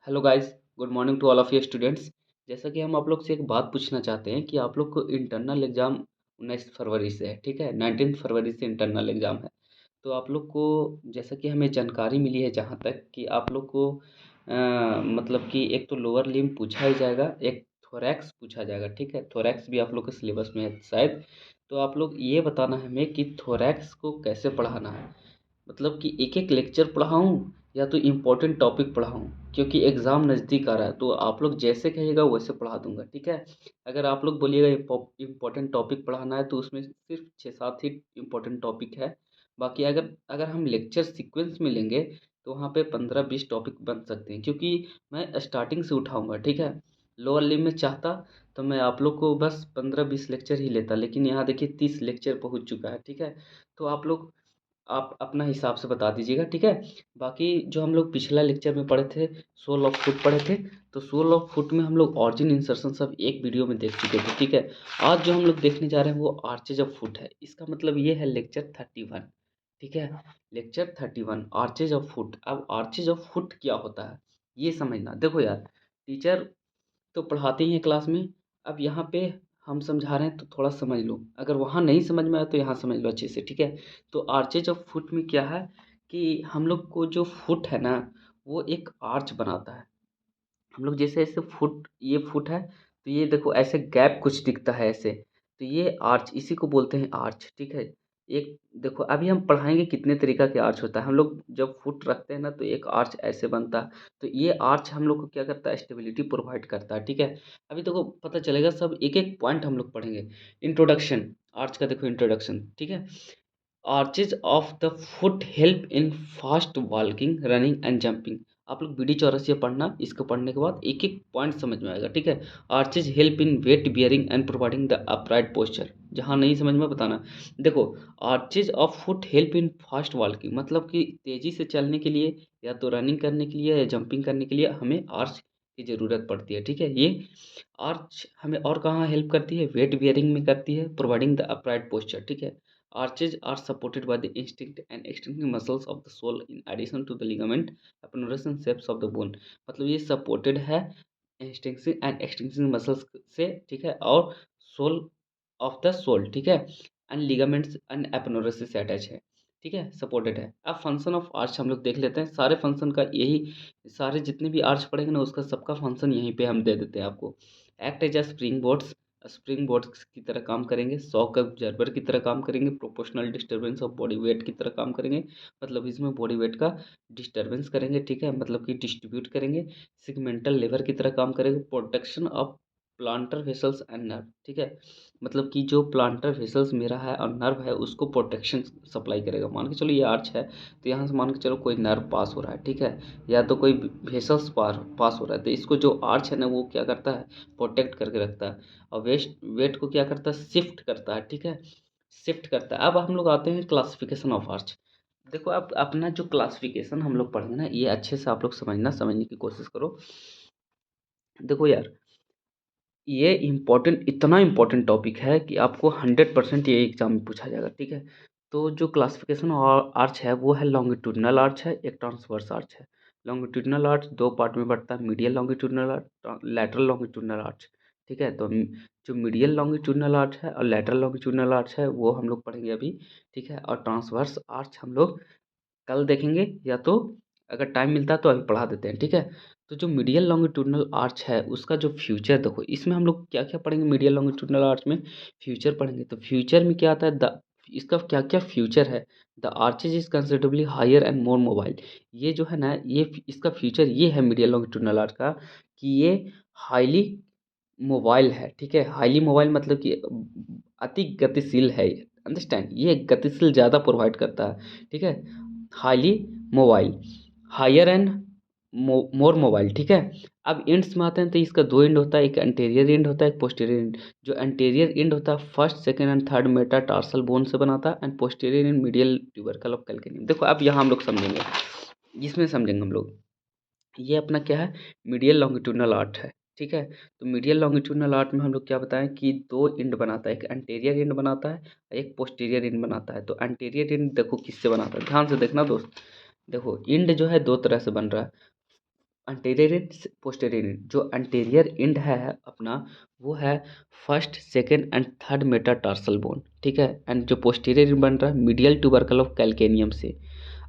Hello guys, good morning to all of you students. जैसा कि हम आप लोग से एक बात पूछना चाहते हैं कि आप लोग को इंटरनल एग्ज़ाम 19 फरवरी से है, ठीक है। 19 फरवरी से इंटरनल एग्ज़ाम है। तो आप लोग को जैसा कि हमें जानकारी मिली है जहाँ तक कि आप लोग को मतलब कि एक तो लोअर लिम्ब पूछा ही जाएगा, एक थोरैक्स पूछा जाएगा, ठीक है। थोरैक्स भी आप लोग के सिलेबस में है शायद। तो आप लोग ये बताना है हमें कि थोरैक्स को कैसे पढ़ाना है, मतलब कि एक-एक लेक्चर पढ़ाऊँ या तो इम्पोर्टेंट टॉपिक पढ़ाऊँ? क्योंकि एग्ज़ाम नज़दीक आ रहा है, तो आप लोग जैसे कहिएगा वैसे पढ़ा दूँगा, ठीक है? अगर आप लोग बोलिएगा इम्पोर्टेंट टॉपिक पढ़ाना है तो उसमें सिर्फ़ 6-7 ही इम्पोर्टेंट टॉपिक है। बाकी अगर अगर हम लेक्चर सीक्वेंस में लेंगे तो वहाँ पे 15-20 टॉपिक बन सकते हैं, क्योंकि मैं स्टार्टिंग से उठाऊँगा, ठीक है? लोअर लिमिट में चाहता तो मैं आप लोग को बस 15-20 लेक्चर ही लेता, लेकिन यहाँ देखिए 30 लेक्चर पहुँच चुका है, ठीक है? तो आप अपना हिसाब से बता दीजिएगा, ठीक है। बाकी जो हम लोग पिछला लेक्चर में पढ़े थे, सोल ऑफ फुट पढ़े थे, तो सोल ऑफ फुट में हम लोग ऑरिजिन इंसर्शन सब एक वीडियो में देख चुके थे, ठीक है। आज जो हम लोग देखने जा रहे हैं वो आर्चेज ऑफ फुट है। इसका मतलब ये है लेक्चर 31, ठीक है। Lecture 31 arches of foot. अब आर्चेज ऑफ फुट क्या होता है ये समझना। देखो यार, टीचर तो पढ़ाते ही हैं क्लास में। अब यहाँ पे हम समझा रहे हैं तो थोड़ा समझ लो, अगर वहाँ नहीं समझ में आया तो यहाँ समझ लो अच्छे से, ठीक है। तो आर्चेज ऑफ फुट में क्या है कि हम लोग को जो फुट है ना, वो एक आर्च बनाता है। हम लोग जैसे ऐसे फुट, ये फुट है तो ये देखो ऐसे गैप कुछ दिखता है ऐसे, तो ये आर्च, इसी को बोलते हैं आर्च, ठीक है। एक देखो अभी हम पढ़ाएंगे कितने तरीका के आर्च होता है। हम लोग जब फुट रखते हैं ना तो एक आर्च ऐसे बनता है। तो ये आर्च हम लोग को क्या करता है, स्टेबिलिटी प्रोवाइड करता है, ठीक है। अभी देखो पता चलेगा, सब एक एक पॉइंट हम लोग पढ़ेंगे। इंट्रोडक्शन आर्च का, देखो इंट्रोडक्शन, ठीक है। Arches of the foot help in fast walking, running and jumping. आप लोग बीडी चौरसिया पढ़ना, इसको पढ़ने के बाद एक एक पॉइंट समझ में आएगा, ठीक है। Arches help in weight bearing and providing the upright posture. जहाँ नहीं समझ में बताना। देखो, arches of foot help in fast walking, मतलब कि तेज़ी से चलने के लिए या तो रनिंग करने के लिए या जंपिंग करने के लिए हमें आर्च की ज़रूरत पड़ती है, ठीक है। ये आर्च हमें और कहाँ हेल्प करती है, वेट बियरिंग में करती है, प्रोवाइडिंग द अपराइट पोस्चर, ठीक है। Arches are supported by the instinct and extending muscles of the sole in addition to the ligament, aperoneus and shapes of the bone। मतलब ये सपोर्टेड है इंस्टिंक्टिंग एंड एक्सटेंसिंग मसल्स से, ठीक है, और सोल ऑफ द सोल, ठीक है, एंड लिगामेंट्स एंड एपोनेउरिस से अटैच है, ठीक है, सपोर्टेड है। अब फंक्शन ऑफ आर्च हम लोग देख लेते हैं। सारे फंक्शन का यही, सारे जितने भी आर्च पढ़ेंगे ना उसका सबका फंक्शन यहीं पे हम दे देते हैं आपको। Act as a springboards की तरह काम करेंगे, शॉक ऑब्जर्वर की तरह काम करेंगे, proportional disturbance of body weight की तरह काम करेंगे। मतलब इसमें बॉडी वेट का डिस्टर्बेंस करेंगे, ठीक है, मतलब कि डिस्ट्रीब्यूट करेंगे। सिगमेंटल लेवर की तरह काम करेंगे, protection of planter vessels and nerve, ठीक है। मतलब कि जो प्लांटर वेसल्स मेरा है और नर्व है उसको प्रोटेक्शन सप्लाई करेगा। मान के चलो ये आर्च है तो यहाँ से मान के चलो कोई नर्व पास हो रहा है, ठीक है, या तो कोई वेसल्स पास हो रहा है, तो इसको जो आर्च है ना वो क्या करता है, प्रोटेक्ट करके रखता है। और वेट को क्या करता है, शिफ्ट करता है, ठीक है, शिफ्ट करता है। अब हम लोग आते हैं क्लासिफिकेशन ऑफ आर्च। देखो अब अपना जो क्लासिफिकेशन हम लोग पढ़ेंगे ना, ये अच्छे से आप लोग समझने की कोशिश करो। देखो यार, ये इम्पोर्टेंट, इतना इम्पोर्टेंट टॉपिक है कि आपको 100% ये एग्जाम में पूछा जाएगा, ठीक है। तो जो क्लासिफिकेशन और आर्च है वो है लॉन्गिट्यूडनल आर्च है, एक ट्रांसवर्स आर्च है। लॉन्गिट्यूडनल आर्च दो पार्ट में बढ़ता है, medial longitudinal arch, lateral longitudinal arch, ठीक है। तो जो मीडियल लॉन्गिट्यूडनल आर्च है और लैटरल लॉन्गिट्यूडनल आर्च है वो हम लोग पढ़ेंगे अभी, ठीक है। और ट्रांसवर्स आर्च हम लोग कल देखेंगे, या तो अगर टाइम मिलता है तो अभी पढ़ा देते हैं, ठीक है। तो जो मीडियल लॉन्गिट्यूडनल आर्च है उसका जो फ्यूचर देखो, इसमें हम लोग क्या क्या पढ़ेंगे, मीडियल लॉन्गिट्यूडनल आर्च में फ्यूचर पढ़ेंगे। तो फ्यूचर में क्या आता है, द इसका क्या क्या फ्यूचर है। The arches is considerably higher and more mobile. ये जो है ना, ये इसका फ्यूचर ये है मीडियल लॉन्गिट्यूडनल आर्च का, कि ये हाईली मोबाइल है, ठीक है। हाईली मोबाइल मतलब कि अति गतिशील है, अंडरस्टैंड, ये गतिशील ज़्यादा प्रोवाइड करता है, ठीक है। Highly mobile, higher and more mobile, ठीक है। अब एंड्स में आते हैं तो इसका दो एंड होता है, एक एंटेरियर एंड होता है, एक पोस्टीरियर एंड। जो एंटेरियर एंड होता है first second and third metatarsal bone से बनाता है, and posterior and medial tubercle of calcaneum. देखो अब यहाँ हम लोग समझेंगे, इसमें समझेंगे हम लोग। ये अपना क्या है, मीडियल लॉन्गिट्यूडनल आर्ट है, ठीक है। तो मीडियल लॉन्गिट्यूडनल आर्ट में हम लोग क्या बताएं कि दो एंड बनाता है, एक एंटेरियर एंड बनाता है और एक पोस्टीरियर एंड बनाता है। तो एंटेरियर एंड देखो किससे बनाता है, ध्यान से देखना दोस्त। देखो एंड जो है दो तरह से बन रहा है। अंटेरियर एंड पोस्टेरियर एंड। जो अंटेरियर एंड है अपना, वो है first second and third metatarsal bone, ठीक है। एंड जो पोस्टीरियर एंड बन रहा है मीडियल ट्यूबरकल ऑफ कैल्केनियम से।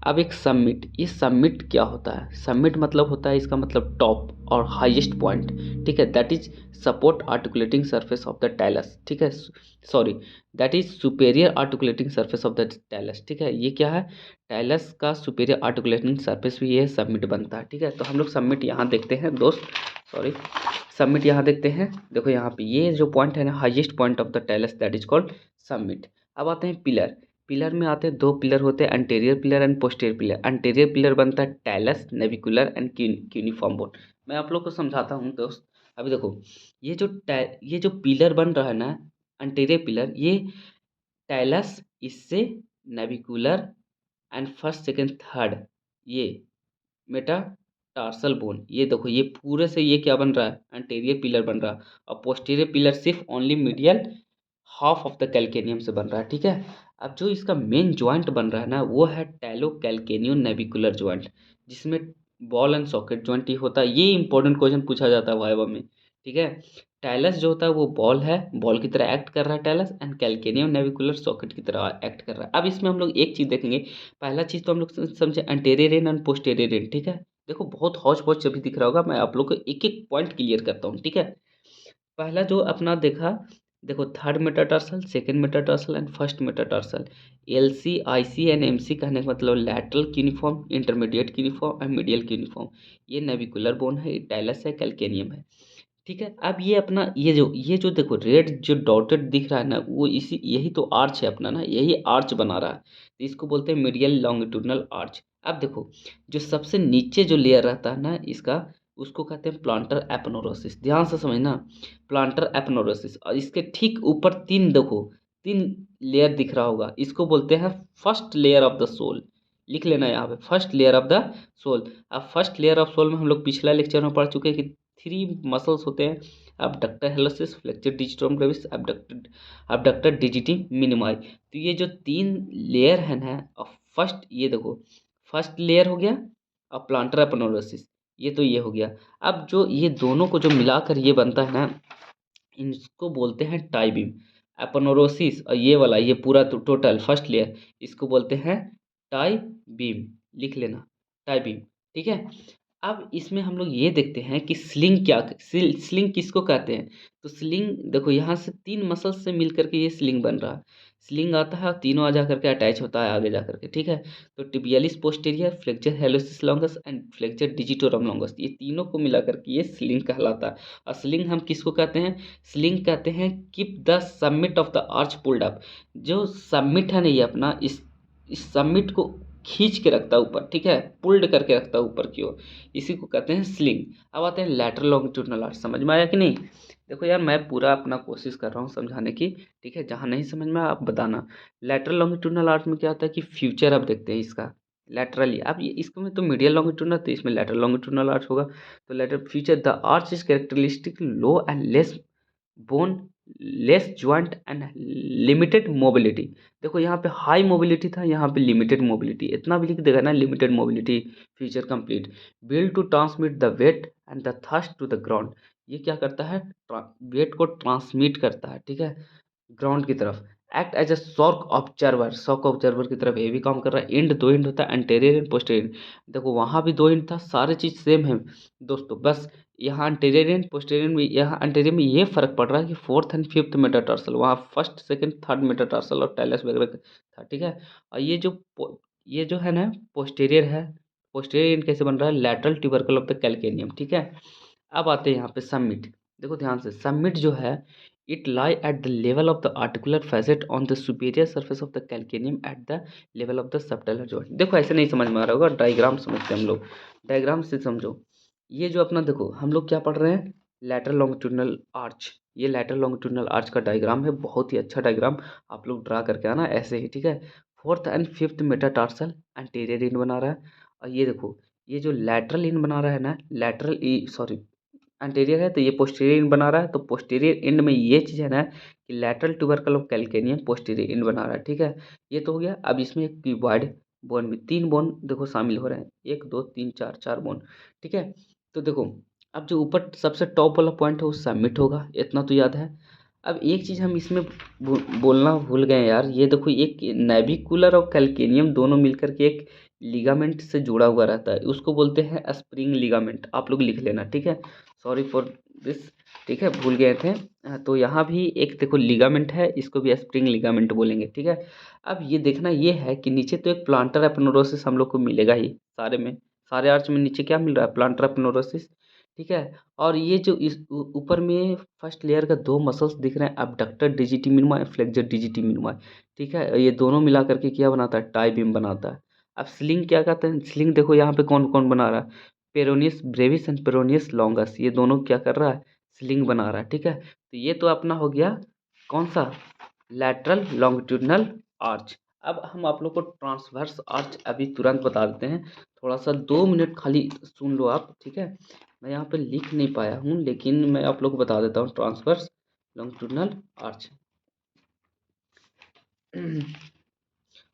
अब एक सबमिट, ये सबमिट क्या होता है? सबमिट मतलब होता है, इसका मतलब टॉप और हाईएस्ट पॉइंट, ठीक है। That is support articulating surface of the talus, ठीक है। Sorry, that is superior articulating surface of the talus, ठीक है। ये क्या है? टैलस का सुपेरियर आर्टिकुलेटिंग सरफेस भी ये सबमिट बनता है, ठीक है। तो हम लोग सबमिट यहाँ देखते हैं दोस्त, सॉरी, सबमिट यहाँ देखते हैं। देखो यहाँ पे ये जो पॉइंट है ना, highest point of the talus, that is called submit. अब आते हैं पिलर। पिलर में आते हैं, दो पिलर होते हैं, anterior pillar and posterior pillar. Anterior pillar बनता है talus, navicular and cuneiform bone. मैं आप लोग को समझाता हूँ दोस्त। अभी देखो, ये जो पिलर बन रहा है ना, एंटेरियर पिलर, ये टैलस, इससे navicular and first second third, ये मेटाटार्सल बोन, ये देखो, ये पूरे से ये क्या बन रहा है? एंटेरियर पिलर बन रहा है। और पोस्टीरियर पिलर सिर्फ only medial half of the calcaneum से बन रहा है, ठीक है। अब जो इसका मेन ज्वाइंट बन रहा है ना, वो है टैलो कैल्केनियो नेविकुलर ज्वाइंट, जिसमें बॉल एंड सॉकेट ज्वाइंट ही होता है। ये इंपॉर्टेंट क्वेश्चन पूछा जाता है वाइवा में, ठीक है। टैलस जो होता है वो बॉल है, बॉल की तरह एक्ट कर रहा है talus, and calcaneum navicular socket की तरह एक्ट कर रहा है। अब इसमें हम लोग एक चीज़ देखेंगे। पहला चीज़ तो हम लोग समझे एंटेरियर एंड पोस्टेरियर एंड, ठीक है। देखो बहुत हौच पौच अभी दिख रहा होगा, मैं आप लोग को एक एक पॉइंट क्लियर करता हूँ, ठीक है। पहला जो अपना देखा, देखो third metatarsal, second metatarsal and first metatarsal. L C, I C and M C कहने का मतलब lateral cuneiform, intermediate cuneiform and medial cuneiform. ये नेविकुलर बोन है, टैलस है, कैल्केनियम है, ठीक है। अब ये अपना ये जो देखो रेड जो डॉटेड दिख रहा है ना, वो इसी यही तो आर्च है अपना ना, यही आर्च बना रहा है, तो इसको बोलते हैं मीडियल लॉन्गिट्यूडनल आर्च। अब देखो, जो सबसे नीचे जो लेयर रहता है ना इसका, उसको कहते हैं प्लांटर एपनोरोसिस। ध्यान से समझना, प्लांटर एपनोरोसिस। और इसके ठीक ऊपर तीन, देखो तीन लेयर दिख रहा होगा, इसको बोलते हैं first layer of the sole. लिख लेना यहाँ पे, first layer of the sole. अब फर्स्ट लेयर ऑफ सोल में हम लोग पिछला लेक्चर में पढ़ चुके हैं कि थ्री मसल्स होते हैं, abductor hallucis, flexor digitum brevis, abductor digiti minimi. तो ये जो तीन लेयर है ना, और फर्स्ट ये देखो, फर्स्ट लेयर हो गया, और प्लांटर एपनोरोसिस, ये तो ये हो गया। अब जो ये दोनों को जो मिलाकर ये बनता है ना, इसको बोलते हैं टाई बीम। एपनोरोसिस और ये वाला, ये पूरा तो टोटल फर्स्ट लेयर, इसको बोलते हैं टाई बीम। लिख लेना, टाई बीम, ठीक है। अब इसमें हम लोग ये देखते हैं कि स्लिंग क्या, स्लिंग किसको कहते हैं? तो स्लिंग देखो, यहाँ से तीन मसल्स से मिल करके ये स्लिंग बन रहा है। स्लिंग आता है और तीनों आ जा करके अटैच होता है आगे जा करके, ठीक है। तो tibialis posterior, flexor hallucis longus and flexor digitorum longus, ये तीनों को मिला करके ये स्लिंग कहलाता है। और स्लिंग हम किसको कहते हैं? स्लिंग कहते हैं keep the submit of the arch pulled up. जो सबमिट है ना ये अपना, इस सबमिट को खींच के रखता है ऊपर, ठीक है, पुल्ड करके रखता है ऊपर की ओर, इसी को कहते हैं स्लिंग। अब आते हैं लैटरल लॉन्गिट्यूडनल आर्च। समझ में आया कि नहीं? देखो यार, मैं पूरा अपना कोशिश कर रहा हूँ समझाने की, ठीक है। जहाँ नहीं समझ में आप बताना। लैटरल लॉन्गिट्यूडनल आर्च में क्या होता है कि फ्यूचर अब देखते हैं इसका, लैटरली। अब ये इसको में तो मीडियल लॉन्गिट्यूडनल, तो इसमें लैटरल लॉन्गिट्यूडनल आर्च होगा। तो lateral feature, the arch is characteristic low and less bone, less joint and limited mobility. देखो यहाँ पे हाई मोबिलिटी था, यहाँ पे लिमिटेड मोबिलिटी, इतना भी लिख देगा ना, limited mobility feature complete. Build to transmit the weight and the thrust to the ground. ये क्या करता है? वेट को ट्रांसमिट करता है, ठीक है, ग्राउंड की तरफ। Act as a shock observer, shock observer की तरफ ये भी काम कर रहा है। एंड दो एंड होता है, एंटेरियर एंड पोस्टेरियर। देखो वहाँ भी दो एंड था, सारे चीज़ सेम है दोस्तों, बस यहाँ एंटेरियर एंड पोस्टेरियर में, यहाँ एंटेरियर में ये फर्क पड़ रहा है कि फोर्थ एंड फिफ्थ मेटाटार्सल, वहाँ फर्स्ट सेकंड थर्ड मेटाटार्सल और टैलस वगैरह था, ठीक है। और ये जो है ना पोस्टेरियर है, पोस्टेरियर एंड कैसे बन रहा है? Lateral tubercle of the calcaneum, ठीक है। अब आते हैं यहाँ पे सबमिट। देखो ध्यान से, सबमिट जो है, it lie at the level of the articular facet on the superior surface of the calcaneum at the level of the subtalar joint. देखो ऐसे नहीं समझ में आ रहा होगा, डायग्राम समझते हैं हम लोग, डायग्राम से समझो। ये जो अपना देखो, हम लोग क्या पढ़ रहे हैं? Lateral longitudinal arch. ये लैटरल लॉन्गिट्यूडनल आर्च का डायग्राम है, बहुत ही अच्छा डायग्राम, आप लोग ड्रा करके आना ऐसे ही, ठीक है। Fourth and fifth metatarsal anterior इन बना रहा है। और ये देखो, ये जो लैटरल इन बना रहा है ना, लैटरल ई सॉरी एंटीरियर है, तो ये पोस्टीरियर एंड बना रहा है। तो पोस्टीरियर एंड में ये चीज़ है ना कि lateral tubercle of calcaneum posterior and बना रहा है, ठीक है। ये तो हो गया। अब इसमें एक क्यूबॉइड बोन भी, तीन बोन देखो शामिल हो रहे हैं, एक दो तीन चार, चार बोन, ठीक है। तो देखो, अब जो ऊपर सबसे टॉप वाला पॉइंट है वो सबमिट होगा, इतना तो याद है। अब एक चीज़ हम इसमें बोलना भूल गए यार, ये देखो एक नेविकुलर और कैल्केनियम दोनों मिलकर के एक लिगामेंट से जुड़ा हुआ रहता है, उसको बोलते हैं स्प्रिंग लिगामेंट, आप लोग लिख लेना, ठीक है। सॉरी फॉर दिस, ठीक है, भूल गए थे। तो यहाँ भी एक देखो लिगामेंट है, इसको भी स्प्रिंग लिगामेंट बोलेंगे, ठीक है। अब ये देखना ये है कि नीचे तो एक प्लांटर एपनोरोसिस हम लोग को मिलेगा ही, सारे में, सारे आर्च में नीचे क्या मिल रहा है, प्लांटर एपनोरोसिस, ठीक है। और ये जो इस ऊपर में फर्स्ट लेयर का दो मसल्स दिख रहे हैं, abductor digiti minima, flexor digiti minima, ठीक है, ये दोनों मिला करके क्या बनाता है, टाई बीम बनाता है। अब स्लिंग क्या कहते हैं, स्लिंग देखो यहाँ पे कौन कौन बना रहा है, peroneus Brevis and peroneus longus, ये दोनों क्या कर रहा है, स्लिंग बना रहा है, ठीक है। तो ये तो अपना हो गया कौन सा, लैटरल लॉन्गिट्यूडनल आर्च। अब हम आप लोग को ट्रांसवर्स आर्च अभी तुरंत बता देते हैं, थोड़ा सा 2 मिनट खाली सुन लो आप, ठीक है। मैं यहाँ पे लिख नहीं पाया हूँ, लेकिन मैं आप लोग को बता देता हूँ ट्रांसवर्स लॉन्गिट्यूडनल आर्च।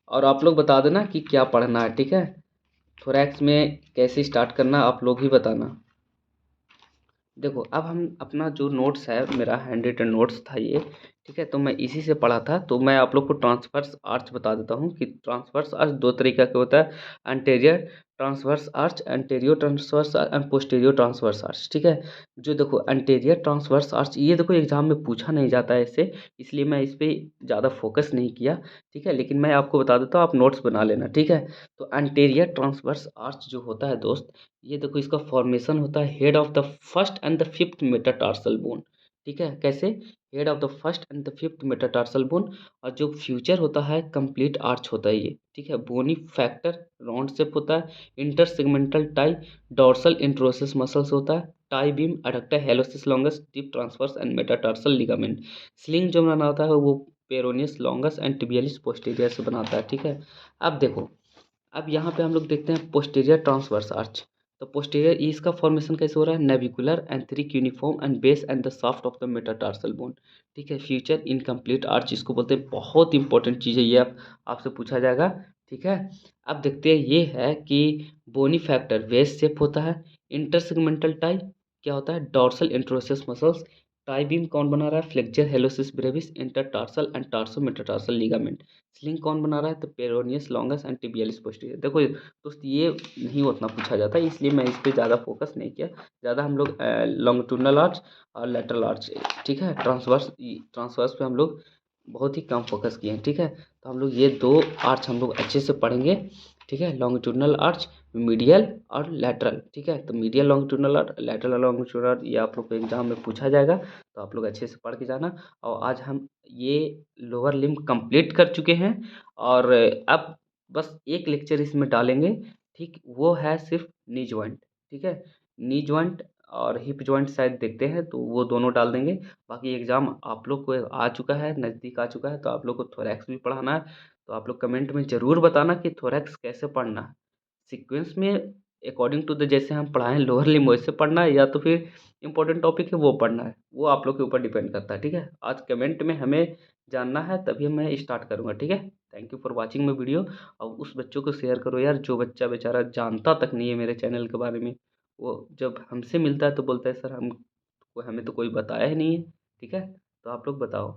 और आप लोग बता देना कि क्या पढ़ना है, ठीक है। थोरैक्स में कैसे स्टार्ट करना आप लोग ही बताना। देखो अब हम अपना जो नोट्स है, मेरा हैंड रिटन नोट्स था ये, ठीक है, तो मैं इसी से पढ़ा था, तो मैं आप लोग को ट्रांसवर्स आर्च बता देता हूँ कि ट्रांसवर्स आर्च दो तरीका का होता है, anterior transverse arch, anterior transverse arch and posterior transverse arch, ठीक है। जो देखो एंटेरियर ट्रांसवर्स आर्च, ये देखो एग्जाम में पूछा नहीं जाता है इससे, इसलिए मैं इस पर ज़्यादा फोकस नहीं किया, ठीक है, लेकिन मैं आपको बता देता हूँ, आप नोट्स बना लेना, ठीक है। तो एंटेरियर ट्रांसवर्स आर्च जो होता है दोस्त, ये देखो इसका फॉर्मेशन होता है head of the first and the fifth metatarsal bone, ठीक है, कैसे, head of the first and the fifth metatarsal bone. और जो फ्यूचर होता है कंप्लीट आर्च होता है ये, ठीक है, बोनी फैक्टर राउंड शेप होता है, inter segmental tie, dorsal interossei muscles होता है, tie beam adductor hallucis longus deep transverse and metatarsal ligament. Sling जो बना होता है वो peroneus longus and tibialis posterior से बनाता है, ठीक है। अब देखो, अब यहाँ पे हम लोग देखते हैं पोस्टीरियर ट्रांसवर्स आर्च। तो पोस्टीरियर इसका फॉर्मेशन कैसे हो रहा है, navicular and thick uniform and base and the shaft of the metatarsal bone, ठीक है। फ्यूचर इनकम्प्लीट आर्च इसको बोलते हैं, बहुत इंपॉर्टेंट चीज़ है ये, आपसे पूछा जाएगा, ठीक है। अब देखते हैं ये है कि बोनी फैक्टर वेस्ट शेप होता है, इंटरसेगमेंटल टाई क्या होता है, dorsal interossei muscles, tie beam कौन बना रहा है, flexor hallucis brevis intertarsal and tarso metatarsal ligament. Sling कौन बना रहा है, तो peroneus longus and tibialis posterior. देखो दोस्त ये नहीं उतना पूछा जाता है, इसलिए मैं इस पे ज़्यादा फोकस नहीं किया, ज़्यादा हम लोग लॉन्गिट्यूडनल आर्च और लेटरल आर्च, ठीक है, ट्रांसवर्स ट्रांसवर्स पे हम लोग बहुत ही कम फोकस किए हैं, ठीक है। तो हम लोग ये दो आर्च हम लोग अच्छे से पढ़ेंगे, ठीक है, लॉन्गिट्यूडनल आर्च, मीडियल और लेटरल, ठीक है। तो medial longitudinal arch, lateral longitudinal arch, ये आप लोग को एग्जाम में पूछा जाएगा, तो आप लोग अच्छे से पढ़ के जाना। और आज हम ये लोअर लिम्ब कंप्लीट कर चुके हैं, और अब बस एक लेक्चर इसमें डालेंगे, ठीक, वो है सिर्फ नी जॉइंट, ठीक है। नी जॉइंट और हिप जॉइंट शायद देखते हैं, तो वो दोनों डाल देंगे। बाकी एग्ज़ाम आप लोग को आ चुका है, नज़दीक आ चुका है, तो आप लोग को थोरैक्स भी पढ़ाना है, तो आप लोग कमेंट में ज़रूर बताना कि थोरैक्स कैसे पढ़ना है, सीक्वेंस में अकॉर्डिंग टू द जैसे हम पढ़ाएं लोअर लिम्ब वैसे पढ़ना है, या तो फिर इंपॉर्टेंट टॉपिक है वो पढ़ना है, वो आप लोग के ऊपर डिपेंड करता है, ठीक है। आज कमेंट में हमें जानना है, तभी मैं स्टार्ट करूँगा, ठीक है। Thank you for watching my video. और उस बच्चों को शेयर करो यार, जो बच्चा बेचारा जानता तक नहीं है मेरे चैनल के बारे में, वो जब हमसे मिलता है तो बोलता है सर हम, हमें तो कोई बताया ही नहीं है, ठीक है। तो आप लोग बताओ।